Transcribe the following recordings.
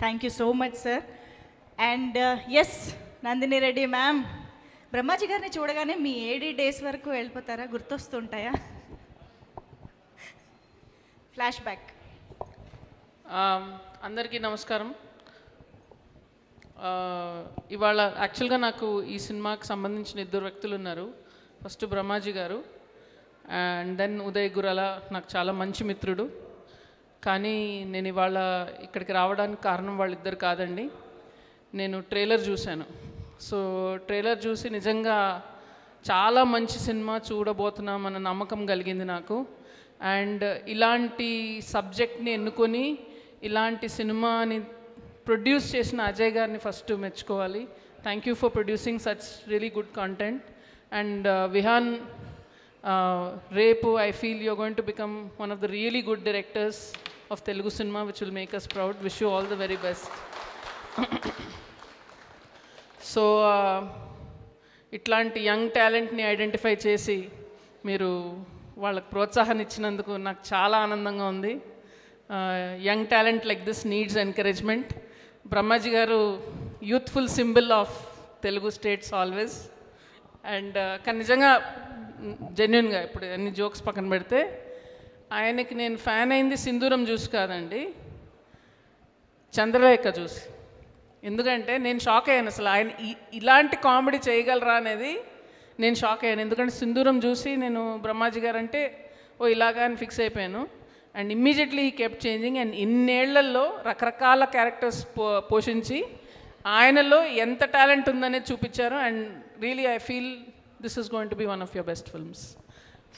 Thank you so much sir. And yes Nandini Reddy ma'am, Brahmaji గారిని చూడగానే మీ 80 డేస్ వరకు వెళ్ళిపోతారా? గుర్తొస్తుంటాయా? Flash back. అందరికీ నమస్కారం. ఇవాళ యాక్చువల్గా నాకు ఈ సినిమాకి సంబంధించిన 2 వ్యక్తులు ఉన్నారు. ఫస్ట్ బ్రహ్మాజీ గారు అండ్ దెన్ ఉదయ్ గురల, నాకు చాలా మంచి మిత్రుడు. కానీ నేను ఇవాళ ఇక్కడికి రావడానికి కారణం వాళ్ళిద్దరు కాదండి. నేను ట్రైలర్ చూశాను. సో ట్రైలర్ చూసి నిజంగా చాలా మంచి సినిమా చూడబోతున్నామన్న నమ్మకం కలిగింది నాకు. అండ్ ఇలాంటి సబ్జెక్ట్ని ఎన్నుకొని ఇలాంటి సినిమాని ప్రొడ్యూస్ చేసిన అజయ్ గారిని ఫస్ట్ మెచ్చుకోవాలి. Thank you for producing such really good content. And Vihaan, రేపు I feel you're going to become one of the really good directors of Telugu cinema which will make us proud. Wish you all the very best. So ఇట్లాంటి young టాలెంట్ని identify చేసి మీరు వాళ్ళకి ప్రోత్సాహాన్ని ఇచ్చినందుకు నాకు చాలా ఆనందంగా ఉంది. Young talent like this needs encouragement. Brahmaji గారు youthful symbol of Telugu states always. And కానీ నిజంగా జెన్యున్గా ఇప్పుడు అన్ని జోక్స్ పక్కన పెడితే ఆయనకి నేను ఫ్యాన్ అయింది సింధూరం చూసి కాదండి, చంద్రలేఖ చూసి. ఎందుకంటే నేను షాక్ అయ్యాను, అసలు ఆయన ఇలాంటి కామెడీ చేయగలరా అనేది నేను షాక్ అయ్యాను. ఎందుకంటే సింధూరం చూసి నేను బ్రహ్మాజీ గారు అంటే ఇలాగా అని ఫిక్స్ అయిపోయాను. And immediately he kept changing. And ఇన్నేళ్లలో రకరకాల క్యారెక్టర్స్ పోషించి ఆయనలో ఎంత టాలెంట్ ఉందనేది చూపించారు. And really I feel this is going to be one of your best films.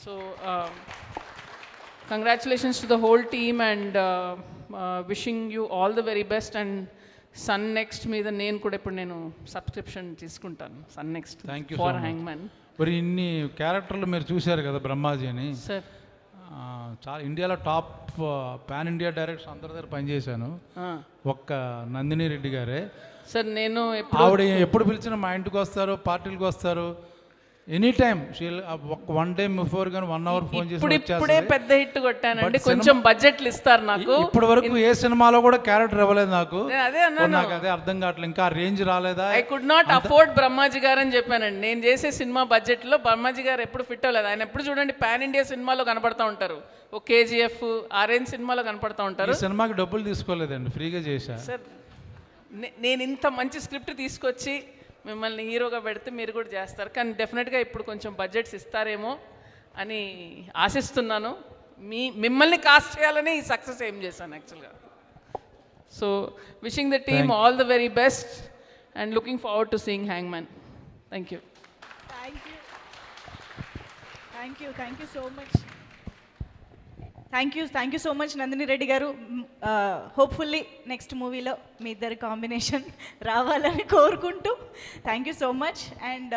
So congratulations to the whole team and wishing you all the very best. And Sun NXT మీద నేను కూడా ఇప్పుడు నేను subscription తీసుకుంటాను. Sun NXT for Hangman. మరి ఇన్ని క్యారెక్టర్లు మీరు చూశారు కదా బ్రహ్మాజీ అని. సార్ చాలా ఇండియాలో టాప్ పాన్ ఇండియా డైరెక్టర్స్ అందరి దగ్గర పనిచేశాను. ఒక్క నందిని రెడ్డి గారే సార్. నేను ఆవిడ ఎప్పుడు పిలిచినా మా ఇంటికి వస్తారు, పార్టీలకు వస్తారు. Any time one day before కానీ 1 hour ఫోన్ చేసి ఇప్పుడే పెద్ద హిట్ కొట్టానండి. కొంచెం బడ్జెట్లు ఇస్తారు నాకు. ఇప్పటి వరకు ఏ సినిమాలో కూడా క్యారెక్టర్ ఇవ్వలేదు నాకు. అదే అన్నాను, నాకు అదే అర్థం కావట్లేదు, ఇంకా రేంజ్ రాలేదా. I could not afford Brahmaji గారు అని చెప్పానండి. నేను చేసే సినిమా బడ్జెట్లో బ్రహ్మాజీ గారు ఎప్పుడు ఫిట్ అవ్వలేదు. ఆయన ఎప్పుడు చూడండి పాన్ ఇండియా సినిమాలో కనపడతా ఉంటారు, ఓ కేజీఎఫ్ ఆ రేంజ్ సినిమాలో కనపడతా ఉంటారు. సినిమాకి డబ్బులు తీసుకోలేదండి, ఫ్రీగా చేశా. సార్ నేను ఇంత మంచి స్క్రిప్ట్ తీసుకొచ్చి మిమ్మల్ని హీరోగా పెడితే మీరు కూడా చేస్తారు. కానీ డెఫినెట్గా ఇప్పుడు కొంచెం బడ్జెట్స్ ఇస్తారేమో అని ఆశిస్తున్నాను. మిమ్మల్ని కాస్ట్ చేయాలని ఈ సక్సెస్ ఏం చేశాను యాక్చువల్గా. So wishing the team all the very best and looking forward to seeing Hangman. Thank you. Thank you so much. Thank you so much Nandini Reddy గారు. హోప్ఫుల్లీ నెక్స్ట్ మూవీలో మీ ఇద్దరి కాంబినేషన్ రావాలని కోరుకుంటూ thank you so much. And